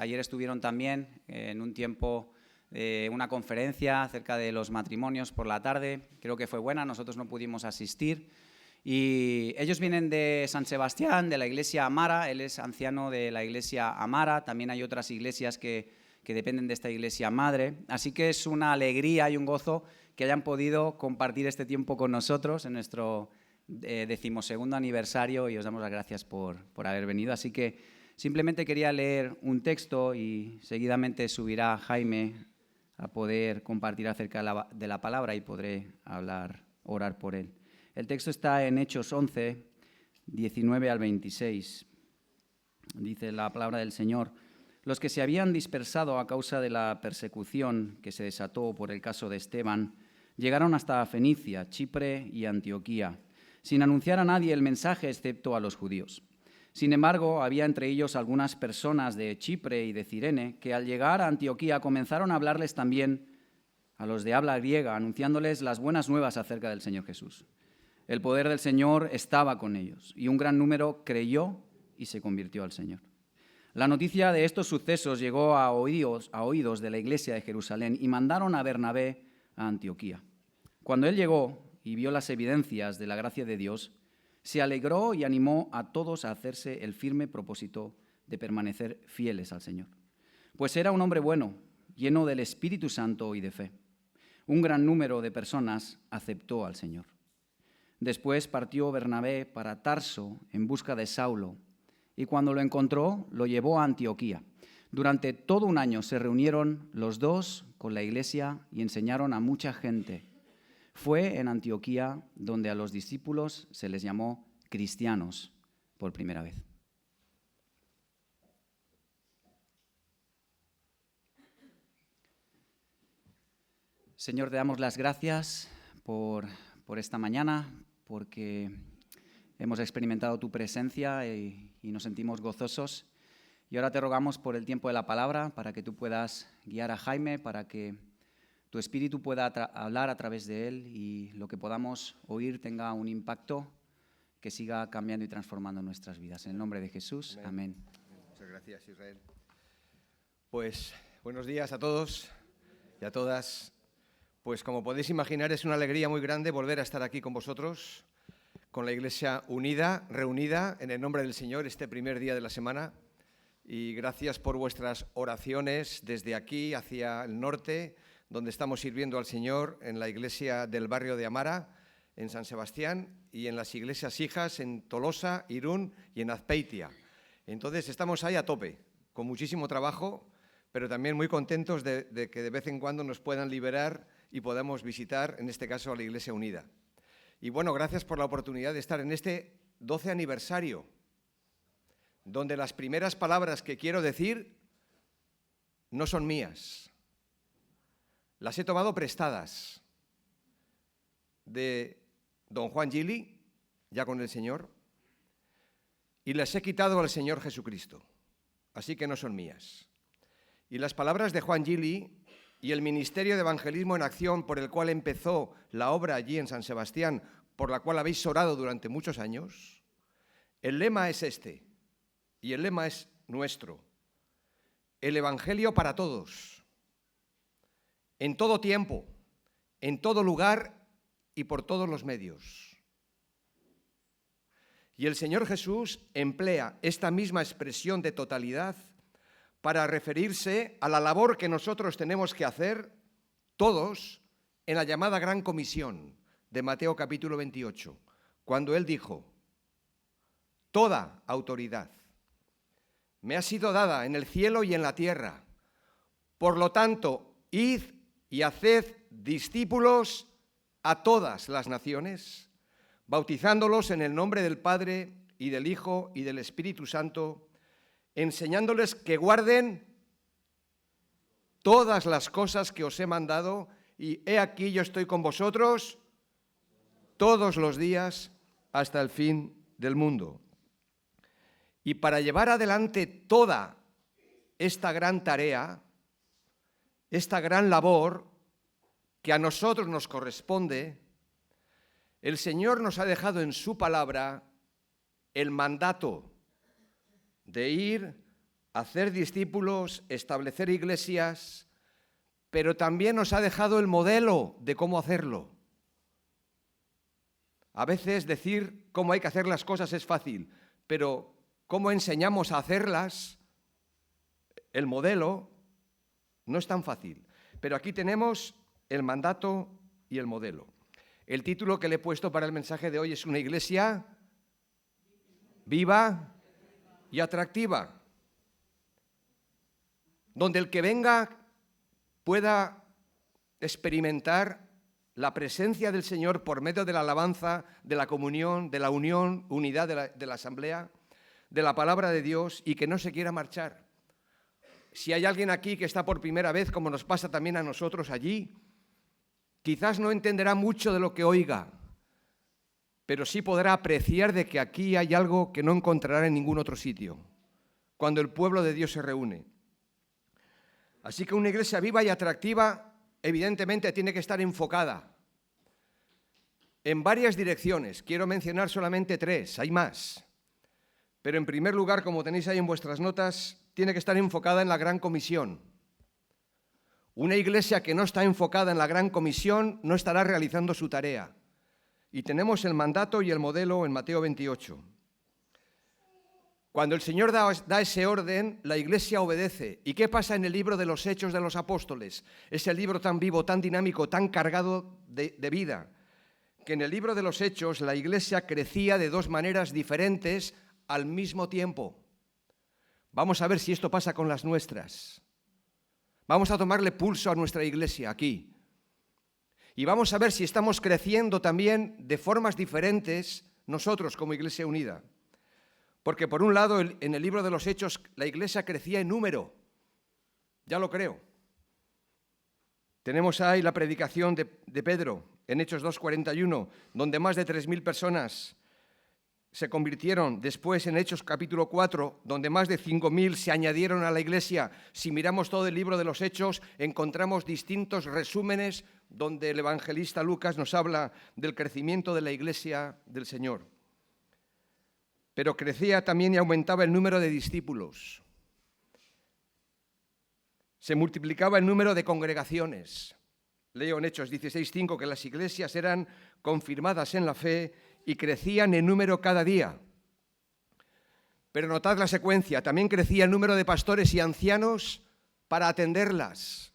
Ayer estuvieron también en un tiempo de una conferencia acerca de los matrimonios por la tarde. Creo que fue buena, nosotros no pudimos asistir. Y ellos vienen de San Sebastián, de la iglesia Amara. Él es anciano de la iglesia Amara. También hay otras iglesias que dependen de esta iglesia madre. Así que es una alegría y un gozo que hayan podido compartir este tiempo con nosotros en nuestro 12º aniversario, y os damos las gracias por haber venido. Así que simplemente quería leer un texto y seguidamente subirá Jaime a poder compartir acerca de la palabra y podré orar por él. El texto está en Hechos 11, 19 al 26. Dice la palabra del Señor: los que se habían dispersado a causa de la persecución que se desató por el caso de Esteban llegaron hasta Fenicia, Chipre y Antioquía, sin anunciar a nadie el mensaje excepto a los judíos. Sin embargo, había entre ellos algunas personas de Chipre y de Cirene que al llegar a Antioquía comenzaron a hablarles también a los de habla griega, anunciándoles las buenas nuevas acerca del Señor Jesús. El poder del Señor estaba con ellos y un gran número creyó y se convirtió al Señor. La noticia de estos sucesos llegó a oídos de la iglesia de Jerusalén y mandaron a Bernabé a Antioquía. Cuando él llegó y vio las evidencias de la gracia de Dios, se alegró y animó a todos a hacerse el firme propósito de permanecer fieles al Señor. Pues era un hombre bueno, lleno del Espíritu Santo y de fe. Un gran número de personas aceptó al Señor. Después partió Bernabé para Tarso en busca de Saulo, y cuando lo encontró, lo llevó a Antioquía. Durante todo un año se reunieron los dos con la iglesia y enseñaron a mucha gente. Fue en Antioquía donde a los discípulos se les llamó cristianos por primera vez. Señor, te damos las gracias por esta mañana, porque hemos experimentado tu presencia y nos sentimos gozosos. Y ahora te rogamos por el tiempo de la palabra, para que tú puedas guiar a Jaime, para que tu Espíritu pueda hablar a través de él y lo que podamos oír tenga un impacto que siga cambiando y transformando nuestras vidas. En el nombre de Jesús, amén. Muchas gracias, Israel. Pues buenos días a todos y a todas. Pues como podéis imaginar, es una alegría muy grande volver a estar aquí con vosotros, con la Iglesia unida, reunida en el nombre del Señor este primer día de la semana. Y gracias por vuestras oraciones desde aquí hacia el norte, donde estamos sirviendo al Señor en la iglesia del barrio de Amara, en San Sebastián, y en las iglesias hijas en Tolosa, Irún y en Azpeitia. Entonces estamos ahí a tope, con muchísimo trabajo, pero también muy contentos de que de vez en cuando nos puedan liberar y podamos visitar, en este caso, a la Iglesia Unida. Y bueno, gracias por la oportunidad de estar en este 12 aniversario, donde las primeras palabras que quiero decir no son mías. Las he tomado prestadas de don Juan Gili, ya con el Señor, y las he quitado al Señor Jesucristo, así que no son mías. Y las palabras de Juan Gili y el Ministerio de Evangelismo en Acción, por el cual empezó la obra allí en San Sebastián, por la cual habéis orado durante muchos años, el lema es este, y el lema es nuestro: el Evangelio para todos, en todo tiempo, en todo lugar y por todos los medios. Y el Señor Jesús emplea esta misma expresión de totalidad para referirse a la labor que nosotros tenemos que hacer todos en la llamada Gran Comisión de Mateo capítulo 28, cuando Él dijo: toda autoridad me ha sido dada en el cielo y en la tierra. Por lo tanto, id y haced discípulos a todas las naciones, bautizándolos en el nombre del Padre y del Hijo y del Espíritu Santo, enseñándoles que guarden todas las cosas que os he mandado, y he aquí yo estoy con vosotros todos los días hasta el fin del mundo. Y para llevar adelante toda esta gran tarea, esta gran labor que a nosotros nos corresponde, el Señor nos ha dejado en su palabra el mandato de ir hacer discípulos, establecer iglesias, pero también nos ha dejado el modelo de cómo hacerlo. A veces decir cómo hay que hacer las cosas es fácil, pero cómo enseñamos a hacerlas, el modelo, no es tan fácil. Pero aquí tenemos el mandato y el modelo. El título que le he puesto para el mensaje de hoy es una iglesia viva y atractiva, donde el que venga pueda experimentar la presencia del Señor por medio de la alabanza, de la comunión, de la unión, unidad de la asamblea, de la palabra de Dios, y que no se quiera marchar. Si hay alguien aquí que está por primera vez, como nos pasa también a nosotros allí, quizás no entenderá mucho de lo que oiga, pero sí podrá apreciar de que aquí hay algo que no encontrará en ningún otro sitio, cuando el pueblo de Dios se reúne. Así que una iglesia viva y atractiva, evidentemente, tiene que estar enfocada en varias direcciones. Quiero mencionar solamente 3, hay más. Pero en primer lugar, como tenéis ahí en vuestras notas, tiene que estar enfocada en la Gran Comisión. Una iglesia que no está enfocada en la Gran Comisión no estará realizando su tarea. Y tenemos el mandato y el modelo en Mateo 28. Cuando el Señor da ese orden, la iglesia obedece. ¿Y qué pasa en el libro de los Hechos de los Apóstoles? Ese libro tan vivo, tan dinámico, tan cargado de vida, que en el libro de los Hechos la iglesia crecía de 2 maneras diferentes al mismo tiempo. Vamos a ver si esto pasa con las nuestras. Vamos a tomarle pulso a nuestra iglesia aquí. Y vamos a ver si estamos creciendo también de formas diferentes nosotros como Iglesia Unida. Porque por un lado, en el libro de los Hechos, la iglesia crecía en número. Ya lo creo. Tenemos ahí la predicación de Pedro, en Hechos 2:41, donde más de 3.000 personas se convirtieron. Después en Hechos capítulo 4, donde más de 5.000 se añadieron a la iglesia. Si miramos todo el libro de los Hechos, encontramos distintos resúmenes donde el evangelista Lucas nos habla del crecimiento de la iglesia del Señor. Pero crecía también y aumentaba el número de discípulos. Se multiplicaba el número de congregaciones. Leo en Hechos 16:5 que las iglesias eran confirmadas en la fe y crecían en número cada día. Pero notad la secuencia, también crecía el número de pastores y ancianos para atenderlas.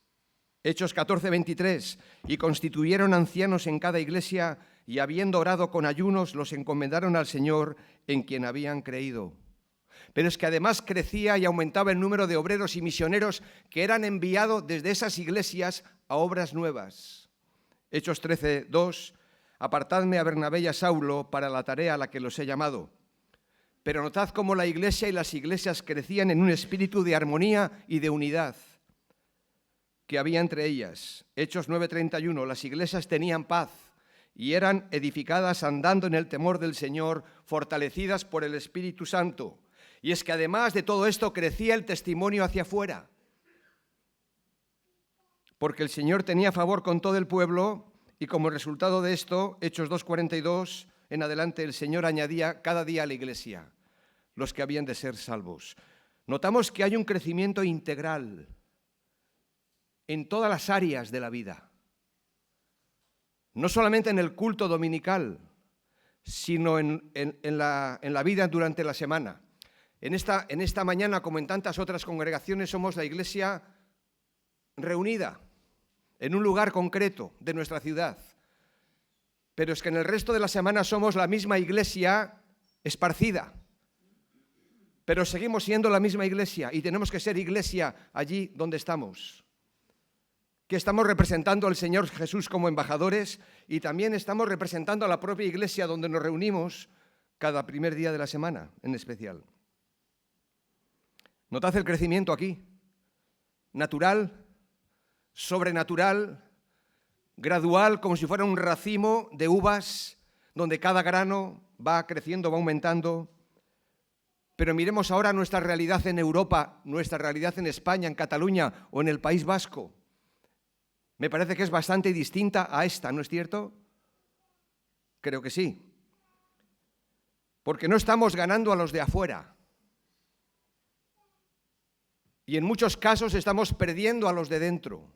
Hechos 14:23, y constituyeron ancianos en cada iglesia, y habiendo orado con ayunos, los encomendaron al Señor en quien habían creído. Pero es que además crecía y aumentaba el número de obreros y misioneros que eran enviados desde esas iglesias a obras nuevas. Hechos 13:2, apartadme a Bernabé y a Saulo para la tarea a la que los he llamado. Pero notad cómo la iglesia y las iglesias crecían en un espíritu de armonía y de unidad que había entre ellas. Hechos 9:31, las iglesias tenían paz y eran edificadas andando en el temor del Señor, fortalecidas por el Espíritu Santo. Y es que además de todo esto crecía el testimonio hacia afuera, porque el Señor tenía favor con todo el pueblo, y como resultado de esto, Hechos 2:42 en adelante, el Señor añadía cada día a la iglesia los que habían de ser salvos. Notamos que hay un crecimiento integral en todas las áreas de la vida. No solamente en el culto dominical, sino en la vida durante la semana. En esta mañana, como en tantas otras congregaciones, somos la iglesia reunida en un lugar concreto de nuestra ciudad. Pero es que en el resto de la semana somos la misma iglesia esparcida. Pero seguimos siendo la misma iglesia y tenemos que ser iglesia allí donde estamos. Que estamos representando al Señor Jesús como embajadores y también estamos representando a la propia iglesia donde nos reunimos cada primer día de la semana en especial. Notad el crecimiento aquí, natural, sobrenatural, gradual, como si fuera un racimo de uvas donde cada grano va creciendo, va aumentando. Pero miremos ahora nuestra realidad en Europa, nuestra realidad en España, en Cataluña o en el País Vasco. Me parece que es bastante distinta a esta, ¿no es cierto? Creo que sí. Porque no estamos ganando a los de afuera. Y en muchos casos estamos perdiendo a los de dentro.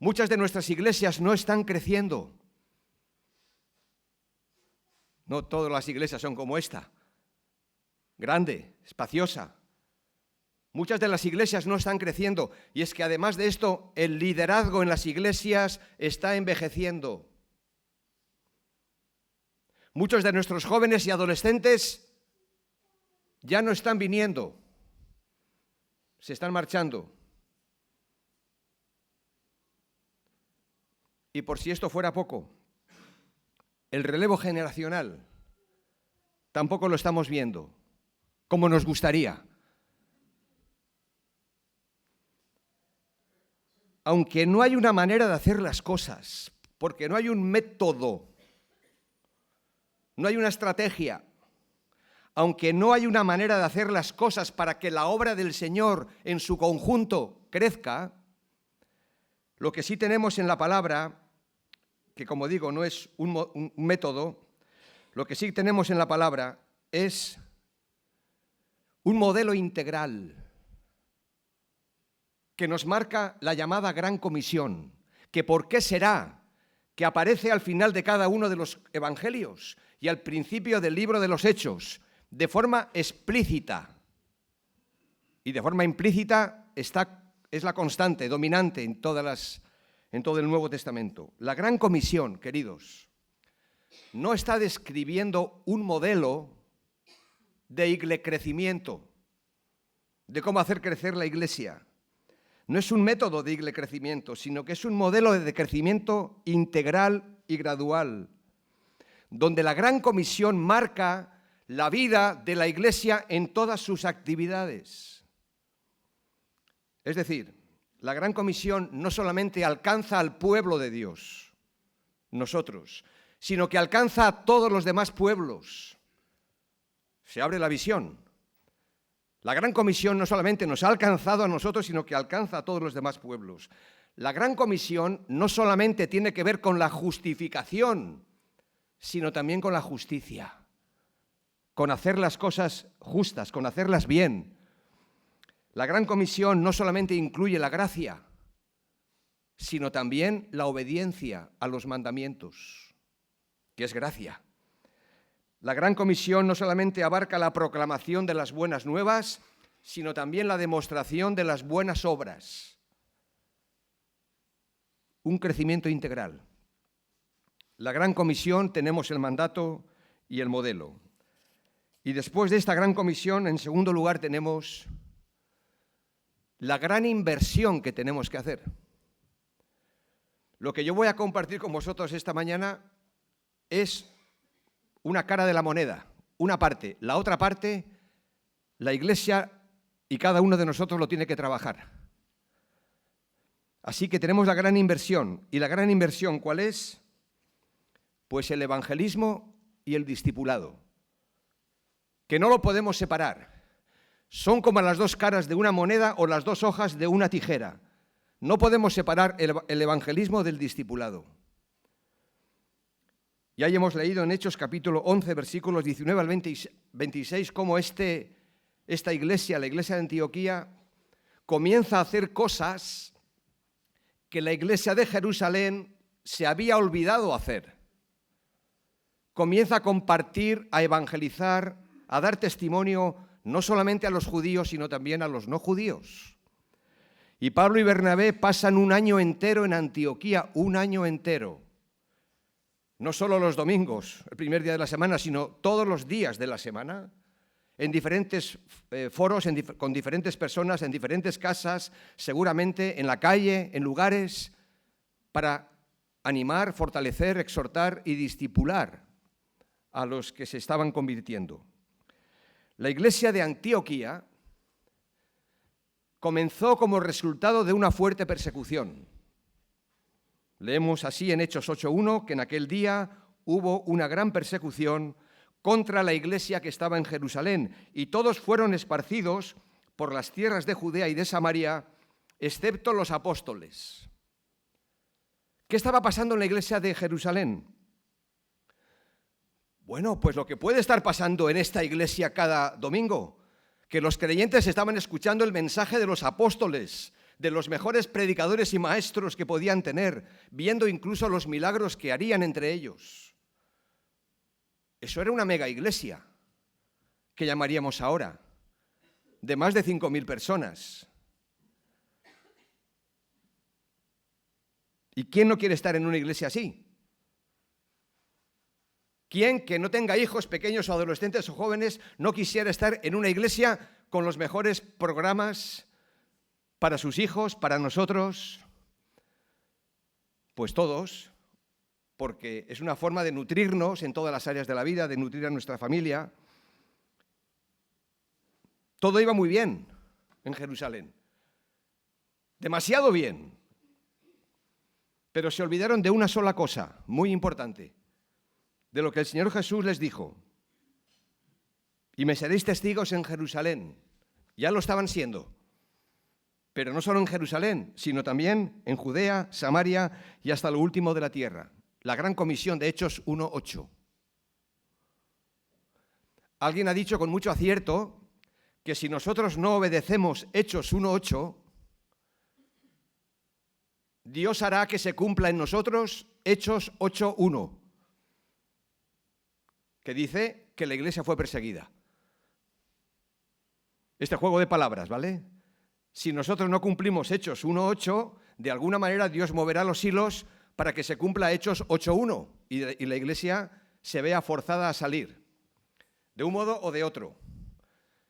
Muchas de nuestras iglesias no están creciendo. No todas las iglesias son como esta, grande, espaciosa. Muchas de las iglesias no están creciendo. Y es que además de esto, el liderazgo en las iglesias está envejeciendo. Muchos de nuestros jóvenes y adolescentes ya no están viniendo. Se están marchando. Y por si esto fuera poco, el relevo generacional tampoco lo estamos viendo como nos gustaría. Aunque no hay una manera de hacer las cosas, porque no hay un método, no hay una estrategia, aunque no hay una manera de hacer las cosas para que la obra del Señor en su conjunto crezca, lo que sí tenemos en la palabra, que como digo no es un método, lo que sí tenemos en la palabra es un modelo integral que nos marca la llamada Gran Comisión, que por qué será que aparece al final de cada uno de los evangelios y al principio del libro de los Hechos, de forma explícita y de forma implícita es la constante, dominante en todo el Nuevo Testamento. La Gran Comisión, queridos, no está describiendo un modelo de iglecrecimiento, de cómo hacer crecer la iglesia. No es un método de iglecrecimiento, sino que es un modelo de crecimiento integral y gradual, donde la Gran Comisión marca la vida de la iglesia en todas sus actividades. Es decir, la Gran Comisión no solamente alcanza al pueblo de Dios, nosotros, sino que alcanza a todos los demás pueblos. Se abre la visión. La Gran Comisión no solamente nos ha alcanzado a nosotros, sino que alcanza a todos los demás pueblos. La Gran Comisión no solamente tiene que ver con la justificación, sino también con la justicia, con hacer las cosas justas, con hacerlas bien. La Gran Comisión no solamente incluye la gracia, sino también la obediencia a los mandamientos, que es gracia. La Gran Comisión no solamente abarca la proclamación de las buenas nuevas, sino también la demostración de las buenas obras. Un crecimiento integral. La Gran Comisión tenemos el mandato y el modelo. Y después de esta Gran Comisión, en segundo lugar, tenemos la gran inversión que tenemos que hacer. Lo que yo voy a compartir con vosotros esta mañana es una cara de la moneda, una parte. La otra parte, la Iglesia y cada uno de nosotros lo tiene que trabajar. Así que tenemos la gran inversión. ¿Y la gran inversión cuál es? Pues el evangelismo y el discipulado, que no lo podemos separar. Son como las dos caras de una moneda o las dos hojas de una tijera. No podemos separar el evangelismo del discipulado. Ya hemos leído en Hechos capítulo 11, versículos 19 al 26, cómo esta iglesia, la iglesia de Antioquía, comienza a hacer cosas que la iglesia de Jerusalén se había olvidado hacer. Comienza a compartir, a evangelizar, a dar testimonio no solamente a los judíos, sino también a los no judíos. Y Pablo y Bernabé pasan un año entero en Antioquía, un año entero. No solo los domingos, el primer día de la semana, sino todos los días de la semana, en diferentes foros, con diferentes personas, en diferentes casas, seguramente en la calle, en lugares, para animar, fortalecer, exhortar y discipular a los que se estaban convirtiendo. La iglesia de Antioquía comenzó como resultado de una fuerte persecución. Leemos así en Hechos 8:1 que en aquel día hubo una gran persecución contra la iglesia que estaba en Jerusalén y todos fueron esparcidos por las tierras de Judea y de Samaria, excepto los apóstoles. ¿Qué estaba pasando en la iglesia de Jerusalén? Bueno, pues lo que puede estar pasando en esta iglesia cada domingo, que los creyentes estaban escuchando el mensaje de los apóstoles, de los mejores predicadores y maestros que podían tener, viendo incluso los milagros que harían entre ellos. Eso era una mega iglesia, que llamaríamos ahora, de más de 5.000 personas. ¿Y quién no quiere estar en una iglesia así? ¿Quién que no tenga hijos pequeños o adolescentes o jóvenes no quisiera estar en una iglesia con los mejores programas para sus hijos, para nosotros? Pues todos, porque es una forma de nutrirnos en todas las áreas de la vida, de nutrir a nuestra familia. Todo iba muy bien en Jerusalén, demasiado bien, pero se olvidaron de una sola cosa muy importante, de lo que el Señor Jesús les dijo: y me seréis testigos en Jerusalén. Ya lo estaban siendo, pero no solo en Jerusalén, sino también en Judea, Samaria y hasta lo último de la tierra. La gran comisión de Hechos 1:8. Alguien ha dicho con mucho acierto que si nosotros no obedecemos Hechos 1:8, Dios hará que se cumpla en nosotros Hechos 8:1, que dice que la iglesia fue perseguida. Este juego de palabras, ¿vale? Si nosotros no cumplimos Hechos 1:8, de alguna manera Dios moverá los hilos para que se cumpla Hechos 8:1 y la iglesia se vea forzada a salir, de un modo o de otro,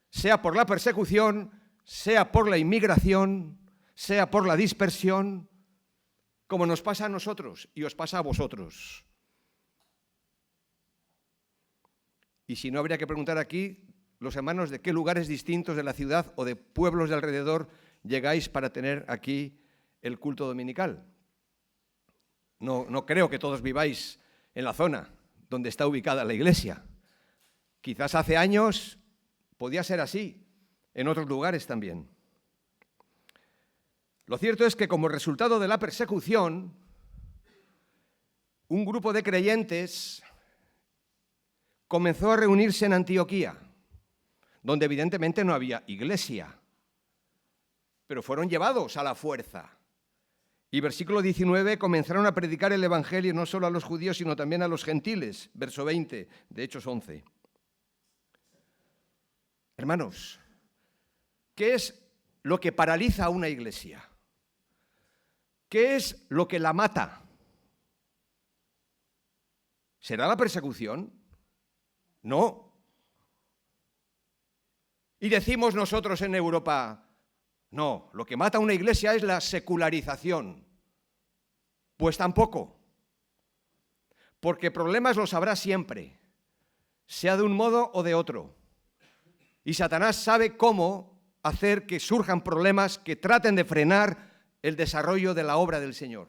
sea por la persecución, sea por la inmigración, sea por la dispersión, como nos pasa a nosotros y os pasa a vosotros. Y si no, habría que preguntar aquí, los hermanos, de qué lugares distintos de la ciudad o de pueblos de alrededor llegáis para tener aquí el culto dominical. No creo que todos viváis en la zona donde está ubicada la iglesia. Quizás hace años podía ser así, en otros lugares también. Lo cierto es que como resultado de la persecución, un grupo de creyentes comenzó a reunirse en Antioquía, donde evidentemente no había iglesia, pero fueron llevados a la fuerza. Y versículo 19, comenzaron a predicar el evangelio no solo a los judíos, sino también a los gentiles. Verso 20 de Hechos 11. Hermanos, ¿qué es lo que paraliza a una iglesia? ¿Qué es lo que la mata? ¿Será la persecución? No. Y decimos nosotros en Europa: no, lo que mata a una iglesia es la secularización. Pues tampoco. Porque problemas los habrá siempre, sea de un modo o de otro. Y Satanás sabe cómo hacer que surjan problemas que traten de frenar el desarrollo de la obra del Señor.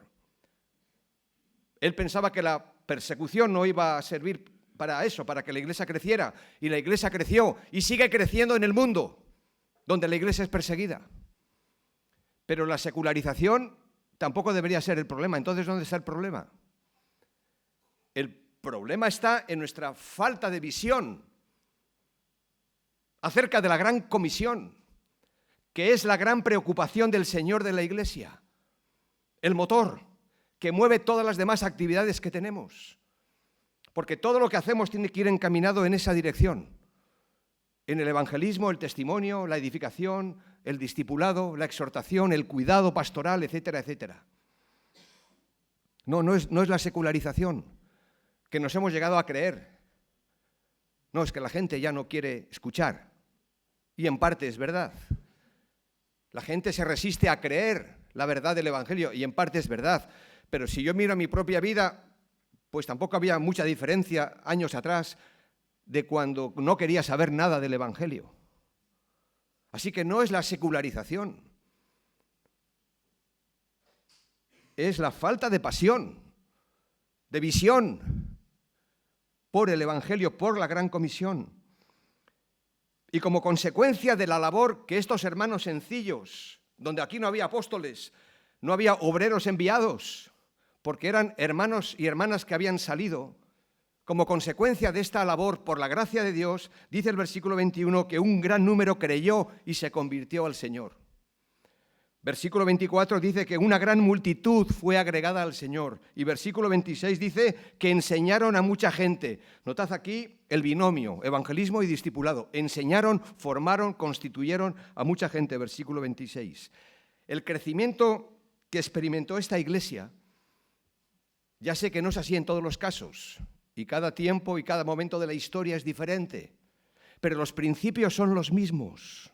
Él pensaba que la persecución no iba a servir para eso, para que la iglesia creciera. Y la iglesia creció y sigue creciendo en el mundo, donde la iglesia es perseguida. Pero la secularización tampoco debería ser el problema. Entonces, ¿dónde está el problema? El problema está en nuestra falta de visión acerca de la gran comisión, que es la gran preocupación del Señor de la iglesia, el motor que mueve todas las demás actividades que tenemos. Porque todo lo que hacemos tiene que ir encaminado en esa dirección. En el evangelismo, el testimonio, la edificación, el discipulado, la exhortación, el cuidado pastoral, etcétera, etcétera. No es la secularización que nos hemos llegado a creer. No, es que la gente ya no quiere escuchar. Y en parte es verdad. La gente se resiste a creer la verdad del evangelio y en parte es verdad. Pero si yo miro mi propia vida, pues tampoco había mucha diferencia años atrás de cuando no quería saber nada del evangelio. Así que no es la secularización, es la falta de pasión, de visión por el evangelio, por la gran comisión. Y como consecuencia de la labor que estos hermanos sencillos, donde aquí no había apóstoles, no había obreros enviados, porque eran hermanos y hermanas que habían salido Como consecuencia de esta labor por la gracia de Dios, dice el versículo 21 que un gran número creyó y se convirtió al Señor. Versículo 24 dice que una gran multitud fue agregada al Señor. Y versículo 26 dice que enseñaron a mucha gente. Notad aquí el binomio, evangelismo y discipulado. Enseñaron, formaron, constituyeron a mucha gente. Versículo 26. El crecimiento que experimentó esta iglesia, ya sé que no es así en todos los casos, y cada tiempo y cada momento de la historia es diferente, pero los principios son los mismos.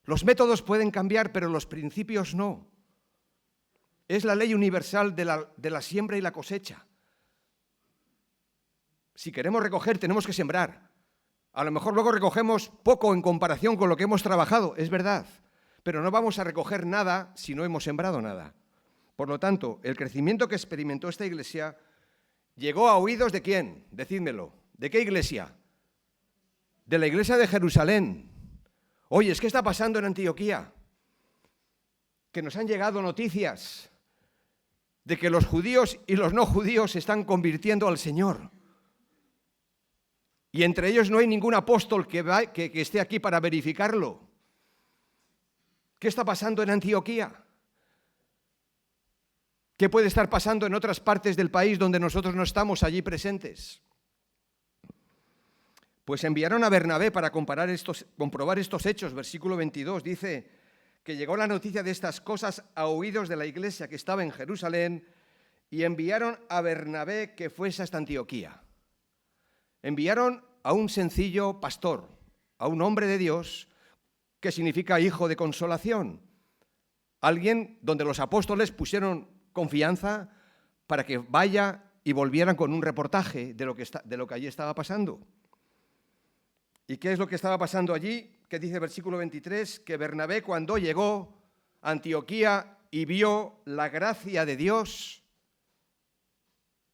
Los métodos pueden cambiar, pero los principios no. Es la ley universal de la siembra y la cosecha. Si queremos recoger, tenemos que sembrar. A lo mejor luego recogemos poco en comparación con lo que hemos trabajado, es verdad, pero no vamos a recoger nada si no hemos sembrado nada. Por lo tanto, el crecimiento que experimentó esta iglesia llegó a oídos ¿de quién? Decídmelo. ¿De qué iglesia? De la iglesia de Jerusalén. Oye, ¿qué está pasando en Antioquía? Que nos han llegado noticias de que los judíos y los no judíos se están convirtiendo al Señor. Y entre ellos no hay ningún apóstol que esté aquí para verificarlo. ¿Qué está pasando en Antioquía? ¿Qué puede estar pasando en otras partes del país donde nosotros no estamos allí presentes? Pues enviaron a Bernabé para comprobar estos hechos. Versículo 22 dice que llegó la noticia de estas cosas a oídos de la iglesia que estaba en Jerusalén y enviaron a Bernabé que fuese hasta Antioquía. Enviaron a un sencillo pastor, a un hombre de Dios, que significa hijo de consolación. Alguien donde los apóstoles pusieron confianza para que vaya y volvieran con un reportaje de lo que allí estaba pasando. ¿Y qué es lo que estaba pasando allí? Que dice el versículo 23, que Bernabé cuando llegó a Antioquía y vio la gracia de Dios.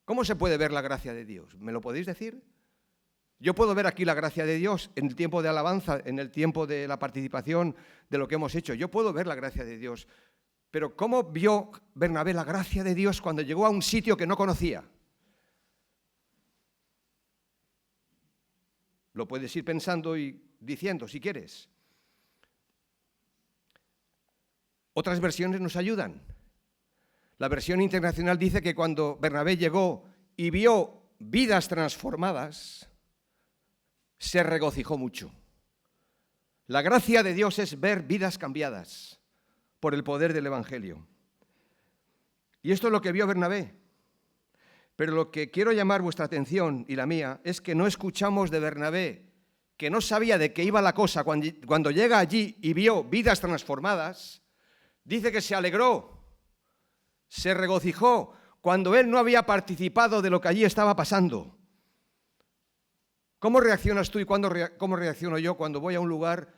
¿Cómo se puede ver la gracia de Dios? ¿Me lo podéis decir? Yo puedo ver aquí la gracia de Dios en el tiempo de alabanza, en el tiempo de la participación de lo que hemos hecho. Yo puedo ver la gracia de Dios. Pero ¿cómo vio Bernabé la gracia de Dios cuando llegó a un sitio que no conocía? Lo puedes ir pensando y diciendo, si quieres. Otras versiones nos ayudan. La versión internacional dice que cuando Bernabé llegó y vio vidas transformadas, se regocijó mucho. La gracia de Dios es ver vidas cambiadas por el poder del Evangelio. Y esto es lo que vio Bernabé. Pero lo que quiero llamar vuestra atención y la mía es que no escuchamos de Bernabé, que no sabía de qué iba la cosa, cuando llega allí y vio vidas transformadas, dice que se alegró, se regocijó, cuando él no había participado de lo que allí estaba pasando. ¿Cómo reaccionas tú y cómo reacciono yo cuando voy a un lugar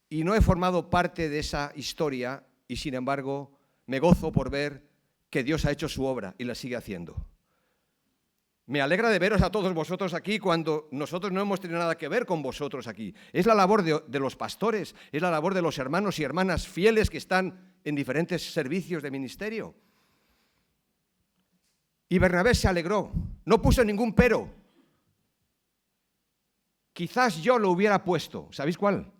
y no he formado parte de esa historia y sin embargo me gozo por ver que Dios ha hecho su obra y la sigue haciendo? Me alegra de veros a todos vosotros aquí cuando nosotros no hemos tenido nada que ver con vosotros aquí. Es la labor de los pastores, es la labor de los hermanos y hermanas fieles que están en diferentes servicios de ministerio. Y Bernabé se alegró, no puso ningún pero. Quizás yo lo hubiera puesto, ¿sabéis cuál?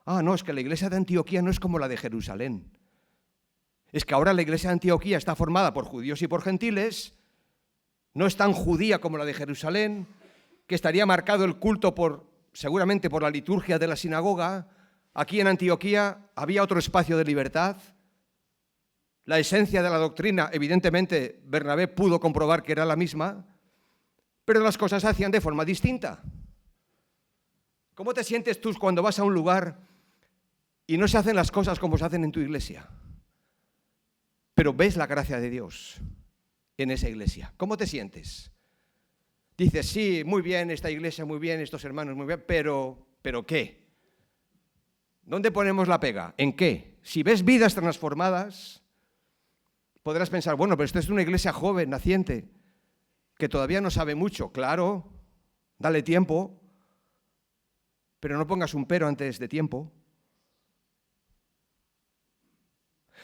No, es que la iglesia de Antioquía no es como la de Jerusalén. Es que ahora la iglesia de Antioquía está formada por judíos y por gentiles. No es tan judía como la de Jerusalén, que estaría marcado el culto seguramente por la liturgia de la sinagoga. Aquí en Antioquía había otro espacio de libertad. La esencia de la doctrina, evidentemente, Bernabé pudo comprobar que era la misma, pero las cosas se hacían de forma distinta. ¿Cómo te sientes tú cuando vas a un lugar y no se hacen las cosas como se hacen en tu iglesia? Pero ves la gracia de Dios en esa iglesia. ¿Cómo te sientes? Dices, sí, muy bien esta iglesia, muy bien estos hermanos, muy bien, pero ¿qué? ¿Dónde ponemos la pega? ¿En qué? Si ves vidas transformadas, podrás pensar, bueno, pero esta es una iglesia joven, naciente, que todavía no sabe mucho. Claro, dale tiempo, pero no pongas un pero antes de tiempo.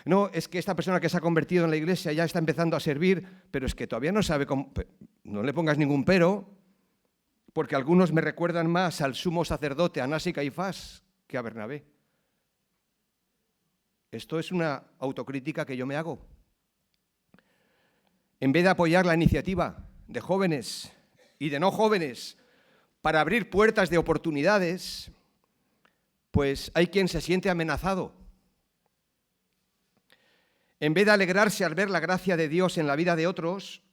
No, es que esta persona que se ha convertido en la iglesia ya está empezando a servir, pero es que todavía no sabe cómo. No le pongas ningún pero, porque algunos me recuerdan más al sumo sacerdote Anás y Caifás que a Bernabé. Esto es una autocrítica que yo me hago. En vez de apoyar la iniciativa de jóvenes y de no jóvenes para abrir puertas de oportunidades, pues hay quien se siente amenazado. En vez de alegrarse al ver la gracia de Dios en la vida de otros,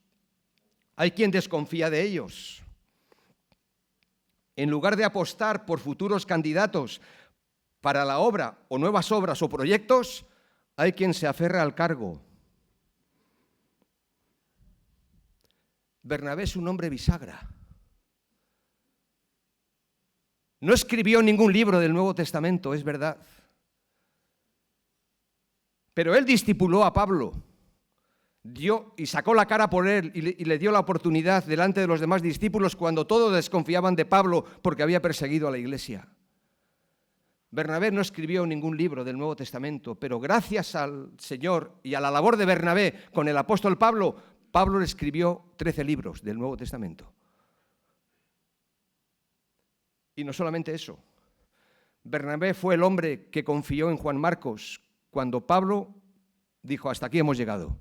hay quien desconfía de ellos. En lugar de apostar por futuros candidatos para la obra o nuevas obras o proyectos, hay quien se aferra al cargo. Bernabé es un hombre bisagra. No escribió ningún libro del Nuevo Testamento, es verdad. Pero él discipuló a Pablo, y sacó la cara por él y le dio la oportunidad delante de los demás discípulos cuando todos desconfiaban de Pablo porque había perseguido a la iglesia. Bernabé no escribió ningún libro del Nuevo Testamento, pero gracias al Señor y a la labor de Bernabé con el apóstol Pablo, Pablo le escribió 13 libros del Nuevo Testamento. Y no solamente eso, Bernabé fue el hombre que confió en Juan Marcos cuando Pablo dijo: hasta aquí hemos llegado.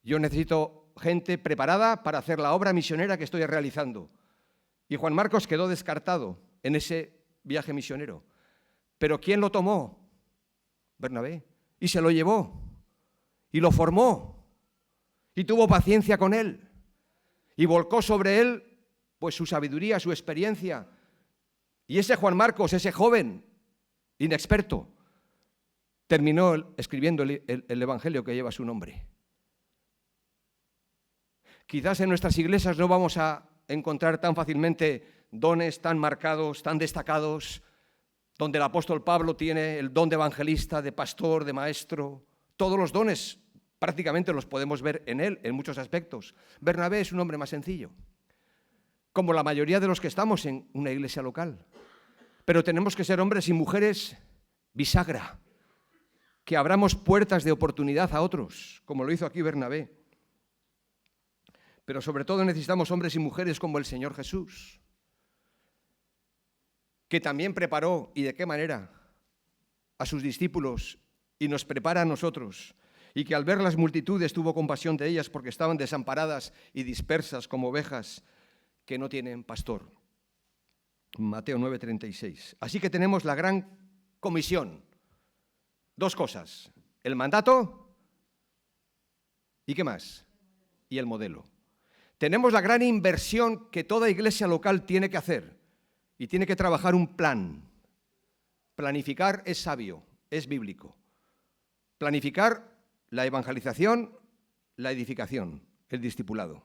Yo necesito gente preparada para hacer la obra misionera que estoy realizando. Y Juan Marcos quedó descartado en ese viaje misionero. ¿Pero quién lo tomó? Bernabé. Y se lo llevó. Y lo formó. Y tuvo paciencia con él. Y volcó sobre él pues su sabiduría, su experiencia. Y ese Juan Marcos, ese joven inexperto, terminó escribiendo el Evangelio que lleva su nombre. Quizás en nuestras iglesias no vamos a encontrar tan fácilmente dones tan marcados, tan destacados, donde el apóstol Pablo tiene el don de evangelista, de pastor, de maestro. Todos los dones prácticamente los podemos ver en él, en muchos aspectos. Bernabé es un hombre más sencillo, como la mayoría de los que estamos en una iglesia local. Pero tenemos que ser hombres y mujeres bisagra, que abramos puertas de oportunidad a otros, como lo hizo aquí Bernabé. Pero sobre todo necesitamos hombres y mujeres como el Señor Jesús, que también preparó, y de qué manera, a sus discípulos y nos prepara a nosotros, y que al ver las multitudes tuvo compasión de ellas porque estaban desamparadas y dispersas como ovejas que no tienen pastor. Mateo 9:36. Así que tenemos la gran comisión. Dos cosas: el mandato y ¿qué más? Y el modelo. Tenemos la gran inversión que toda iglesia local tiene que hacer y tiene que trabajar un plan. Planificar es sabio, es bíblico. Planificar la evangelización, la edificación, el discipulado.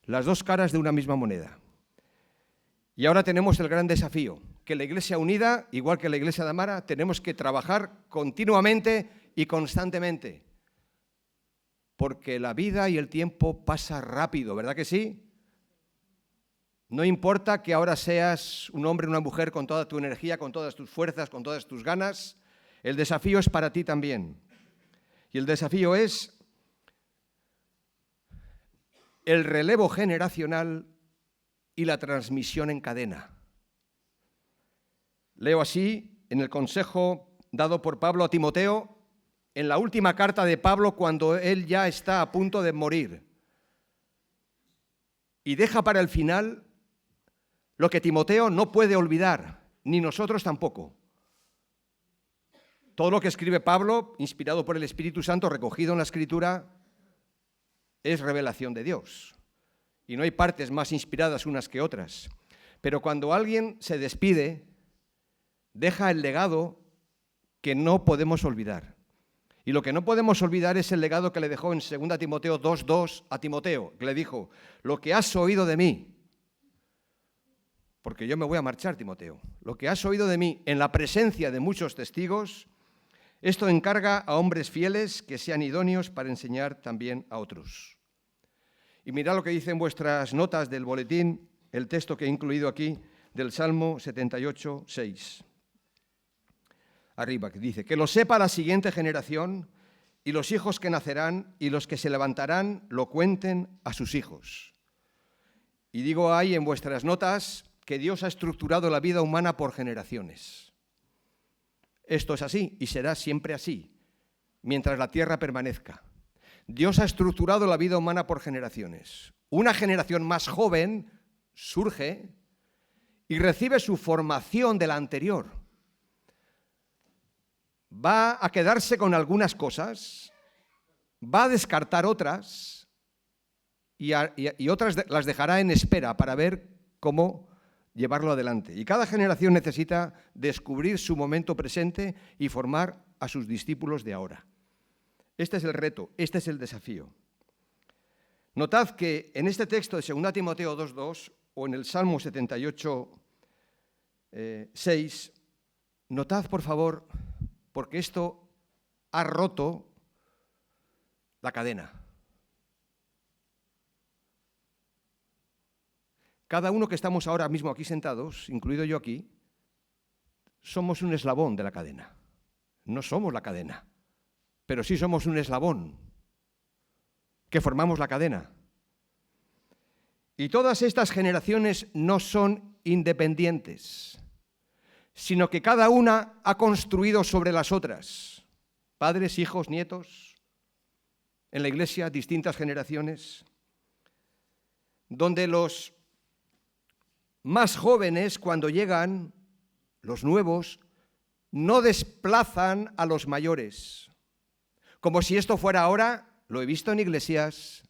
Las dos caras de una misma moneda. Y ahora tenemos el gran desafío, que la Iglesia unida, igual que la Iglesia de Amara, tenemos que trabajar continuamente y constantemente. Porque la vida y el tiempo pasa rápido, ¿verdad que sí? No importa que ahora seas un hombre o una mujer con toda tu energía, con todas tus fuerzas, con todas tus ganas, el desafío es para ti también. Y el desafío es el relevo generacional y la transmisión en cadena. Leo así en el consejo dado por Pablo a Timoteo, en la última carta de Pablo cuando él ya está a punto de morir. Y deja para el final lo que Timoteo no puede olvidar, ni nosotros tampoco. Todo lo que escribe Pablo, inspirado por el Espíritu Santo, recogido en la Escritura, es revelación de Dios. Y no hay partes más inspiradas unas que otras. Pero cuando alguien se despide, deja el legado que no podemos olvidar. Y lo que no podemos olvidar es el legado que le dejó en 2 Timoteo 2:2 a Timoteo, que le dijo: lo que has oído de mí, porque yo me voy a marchar, Timoteo, lo que has oído de mí en la presencia de muchos testigos, esto encarga a hombres fieles que sean idóneos para enseñar también a otros. Y mirad lo que dice en vuestras notas del boletín, el texto que he incluido aquí del Salmo 78:6. arriba, que dice, que lo sepa la siguiente generación y los hijos que nacerán y los que se levantarán lo cuenten a sus hijos. Y digo ahí en vuestras notas que Dios ha estructurado la vida humana por generaciones. Esto es así y será siempre así, mientras la tierra permanezca. Dios ha estructurado la vida humana por generaciones. Una generación más joven surge y recibe su formación de la anterior. Va a quedarse con algunas cosas, va a descartar otras y otras las dejará en espera para ver cómo llevarlo adelante. Y cada generación necesita descubrir su momento presente y formar a sus discípulos de ahora. Este es el reto, este es el desafío. Notad que en este texto de 2 Timoteo 2:2 o en el Salmo 78:6, notad por favor, porque esto ha roto la cadena. Cada uno que estamos ahora mismo aquí sentados, incluido yo aquí, somos un eslabón de la cadena. No somos la cadena, pero sí somos un eslabón que formamos la cadena. Y todas estas generaciones no son independientes, sino que cada una ha construido sobre las otras. Padres, hijos, nietos, en la iglesia distintas generaciones, donde los más jóvenes, cuando llegan, los nuevos, no desplazan a los mayores. Como si esto fuera ahora, lo he visto en iglesias,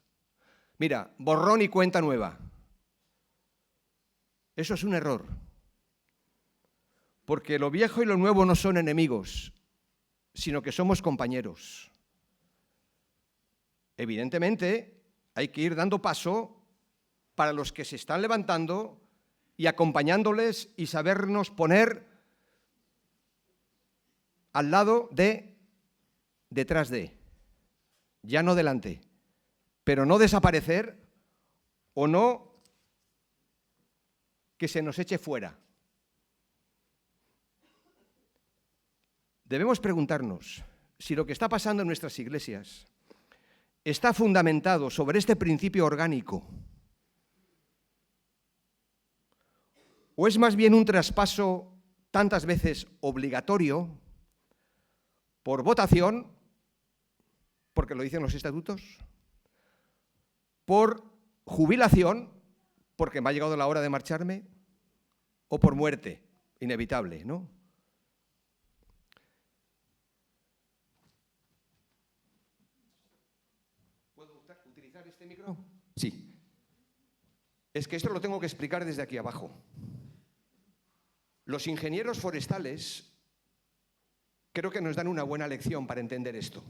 mira, borrón y cuenta nueva. Eso es un error. Porque lo viejo y lo nuevo no son enemigos, sino que somos compañeros. Evidentemente, hay que ir dando paso para los que se están levantando y acompañándoles y sabernos poner al lado de, detrás de, ya no delante, pero no desaparecer o no que se nos eche fuera. Debemos preguntarnos si lo que está pasando en nuestras iglesias está fundamentado sobre este principio orgánico, o es más bien un traspaso tantas veces obligatorio por votación, porque lo dicen los estatutos, por jubilación, porque me ha llegado la hora de marcharme, o por muerte, inevitable, ¿no? ¿Puedo utilizar este micro? Sí. Es que esto lo tengo que explicar desde aquí abajo. Los ingenieros forestales creo que nos dan una buena lección para entender esto.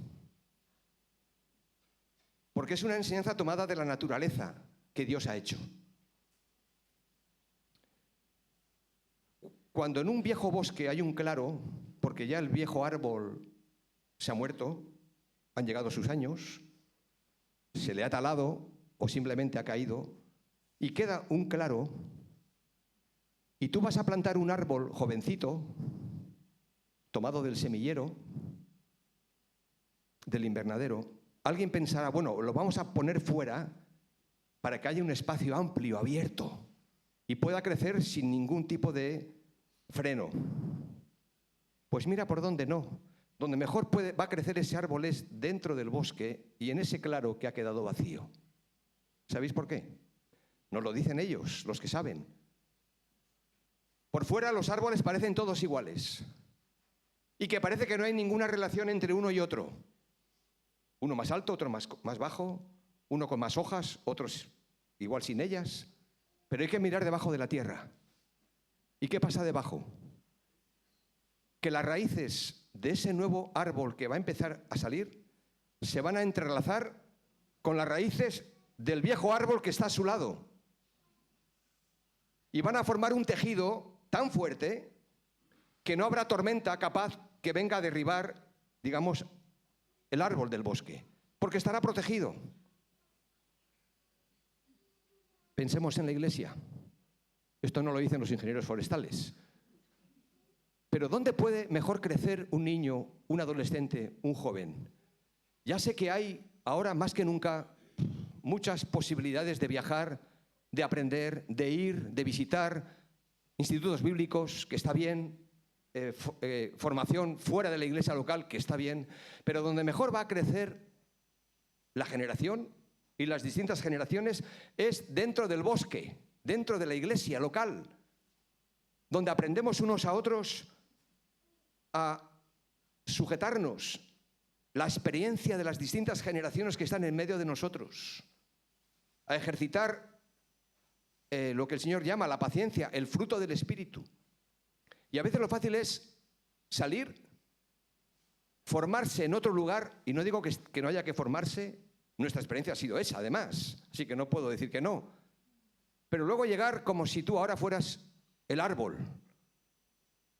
Porque es una enseñanza tomada de la naturaleza que Dios ha hecho. Cuando en un viejo bosque hay un claro, porque ya el viejo árbol se ha muerto, han llegado sus años, se le ha talado o simplemente ha caído, y queda un claro, y tú vas a plantar un árbol jovencito, tomado del semillero, del invernadero, alguien pensará, bueno, lo vamos a poner fuera para que haya un espacio amplio, abierto, y pueda crecer sin ningún tipo de freno. Pues mira por dónde no. Donde mejor va a crecer ese árbol es dentro del bosque y en ese claro que ha quedado vacío. ¿Sabéis por qué? Nos lo dicen ellos, los que saben. Por fuera los árboles parecen todos iguales y que parece que no hay ninguna relación entre uno y otro. Uno más alto, otro más bajo, uno con más hojas, otros igual sin ellas. Pero hay que mirar debajo de la tierra. ¿Y qué pasa debajo? Que las raíces de ese nuevo árbol que va a empezar a salir se van a entrelazar con las raíces del viejo árbol que está a su lado. Y van a formar un tejido tan fuerte que no habrá tormenta capaz que venga a derribar, digamos, el árbol del bosque, porque estará protegido. Pensemos en la iglesia. Esto no lo dicen los ingenieros forestales. Pero ¿dónde puede mejor crecer un niño, un adolescente, un joven? Ya sé que hay ahora más que nunca muchas posibilidades de viajar, de aprender, de ir, de visitar institutos bíblicos, que está bien, formación fuera de la iglesia local, que está bien, pero donde mejor va a crecer la generación y las distintas generaciones es dentro del bosque, dentro de la iglesia local, donde aprendemos unos a otros a sujetarnos la experiencia de las distintas generaciones que están en medio de nosotros, a ejercitar lo que el Señor llama la paciencia, el fruto del Espíritu. Y a veces lo fácil es salir, formarse en otro lugar, y no digo que no haya que formarse, nuestra experiencia ha sido esa, además, así que no puedo decir que no. Pero luego llegar como si tú ahora fueras el árbol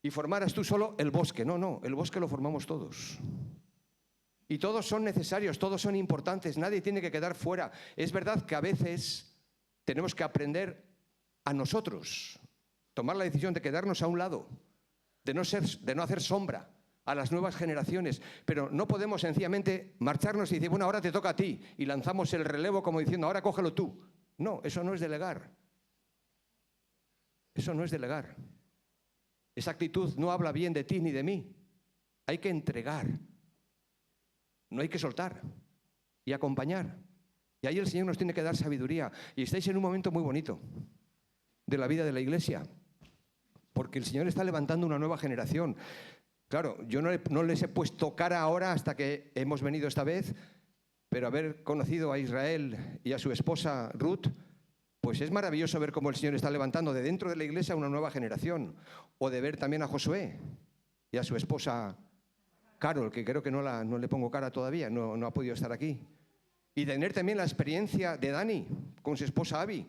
y formaras tú solo el bosque. No, el bosque lo formamos todos. Y todos son necesarios, todos son importantes, nadie tiene que quedar fuera. Es verdad que a veces tenemos que aprender a nosotros, tomar la decisión de quedarnos a un lado, de no hacer sombra a las nuevas generaciones, pero no podemos sencillamente marcharnos y decir, bueno, ahora te toca a ti, y lanzamos el relevo como diciendo, ahora cógelo tú. No, eso no es delegar. Eso no es delegar. Esa actitud no habla bien de ti ni de mí. Hay que entregar. No hay que soltar y acompañar. Y ahí el Señor nos tiene que dar sabiduría. Y estáis en un momento muy bonito de la vida de la iglesia, porque el Señor está levantando una nueva generación. Claro, yo no les he puesto cara ahora hasta que hemos venido esta vez, pero haber conocido a Israel y a su esposa Ruth, pues es maravilloso ver cómo el Señor está levantando de dentro de la iglesia una nueva generación. O de ver también a Josué y a su esposa Carol, que creo que no le pongo cara todavía, no ha podido estar aquí. Y tener también la experiencia de Dani con su esposa Abby.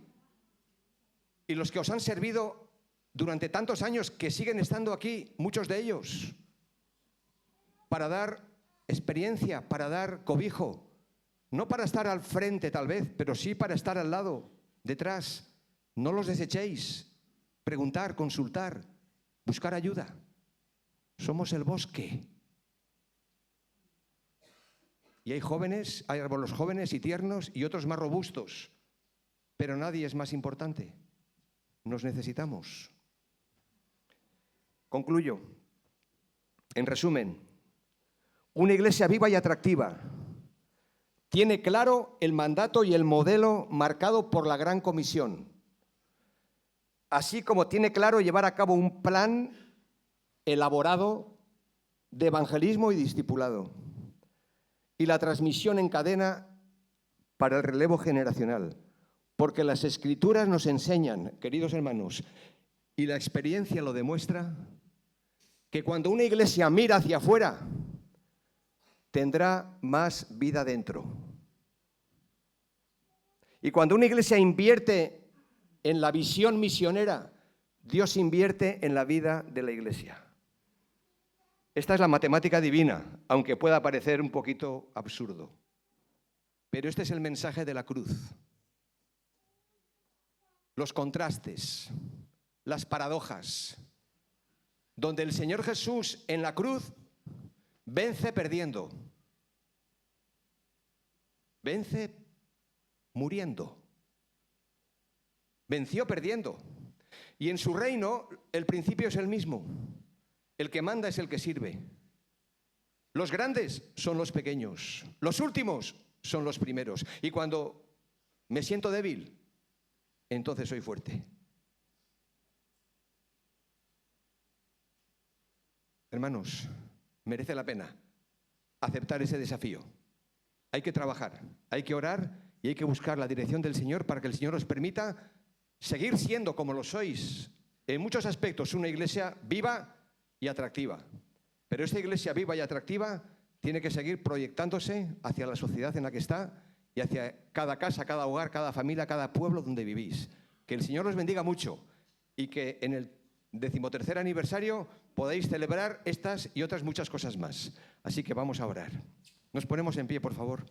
Y los que os han servido durante tantos años, que siguen estando aquí, muchos de ellos, para dar experiencia, para dar cobijo. No para estar al frente tal vez, pero sí para estar al lado, detrás. No los desechéis. Preguntar, consultar, buscar ayuda. Somos el bosque. Y hay jóvenes, hay árboles jóvenes y tiernos y otros más robustos, pero nadie es más importante. Nos necesitamos. Concluyo. En resumen, una iglesia viva y atractiva tiene claro el mandato y el modelo marcado por la Gran Comisión, así como tiene claro llevar a cabo un plan elaborado de evangelismo y discipulado, y la transmisión en cadena para el relevo generacional, porque las Escrituras nos enseñan, queridos hermanos, y la experiencia lo demuestra, que cuando una iglesia mira hacia afuera, tendrá más vida dentro. Y cuando una iglesia invierte en la visión misionera, Dios invierte en la vida de la iglesia. Esta es la matemática divina, aunque pueda parecer un poquito absurdo. Pero este es el mensaje de la cruz. Los contrastes, las paradojas, donde el Señor Jesús en la cruz vence perdiendo, vence muriendo, venció perdiendo. Y en su reino el principio es el mismo. El que manda es el que sirve. Los grandes son los pequeños. Los últimos son los primeros. Y cuando me siento débil, entonces soy fuerte. Hermanos, merece la pena aceptar ese desafío. Hay que trabajar, hay que orar y hay que buscar la dirección del Señor para que el Señor os permita seguir siendo como lo sois. En muchos aspectos, una iglesia viva y atractiva. Pero esta iglesia viva y atractiva tiene que seguir proyectándose hacia la sociedad en la que está y hacia cada casa, cada hogar, cada familia, cada pueblo donde vivís. Que el Señor os bendiga mucho y que en el 13º aniversario podáis celebrar estas y otras muchas cosas más. Así que vamos a orar. Nos ponemos en pie, por favor.